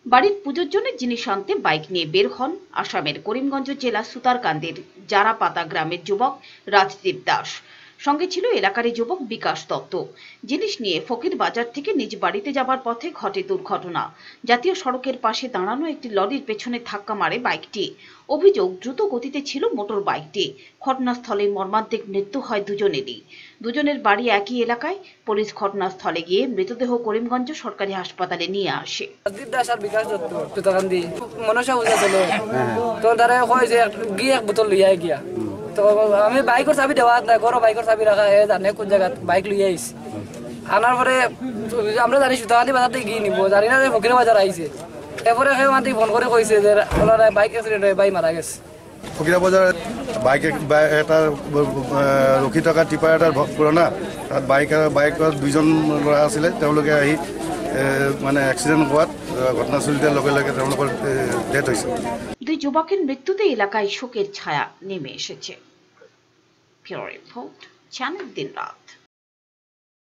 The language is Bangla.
বাড়ির পুজোর জন্য জিনিস আনতে বাইক নিয়ে বের হন আসামের করিমগঞ্জ জেলা সুতারকান্দির জারাপাতা গ্রামের যুবক রাজদীপ দাস। সঙ্গে ছিল এলাকারই যুবক বিকাশ দত্ত। জিনিস নিয়ে ফকির বাজার থেকে নিজ বাড়িতে যাবার পথে ঘটে দুর্ঘটনা। জাতীয় সড়কের পাশে দাঁড়ানো একটি লরির পেছনে ধাক্কা মারে বাইকটি। অভিযোগ, দ্রুত গতিতে ছিল মোটর বাইকটি। ঘটনাস্থলে মর্মান্তিক মৃত্যু হয় দুজনেরই। দুজনের বাড়ি একই এলাকায়। পুলিশ ঘটনাস্থলে গিয়ে মৃতদেহ করিমগঞ্জ সরকারি হাসপাতালে নিয়ে আসে। দাস আর বিকাশ দত্ত সুতাকান্দি মনসা বুঝা চলো তো তারা কয় যে গিয়ে এক বোতল লইয়া গিয়া। তো আমি বাইকের চাবি দেওয়া নাই, ঘর বাইকের চাবি রাখা জানে কোন জায়গায় বাইক লইয়া আইস। আনার পরে আমরা জানি সুতাকান্দি বাজার থেকে গিয়ে নিব, জানি না যে ফকির বাজার আইছে। এরপরে মাটি ফোন করে কইছে যে ওনারা বাইক অ্যাক্সিডেন্ট হয়ে বাইক মারা গেছে। ফকিরা বাজার বাইক এটা ৰখি থকা টিপাৰ এটাৰ পুৰণা তাত বাইকৰ দুজন ল'ৰা আছিলে। তেওঁলোকে আহি মানে এক্সিডেণ্ট হোৱাত ঘটনাস্থলীতে লগে লগে তেওঁলোকৰ ডেথ হৈছে। দুই যুবকের মৃত্যুতে এলাকায় শোকের ছায়া নেমে এসেছে। ব্যুরো রিপোর্ট, চ্যানেল দিন রাত।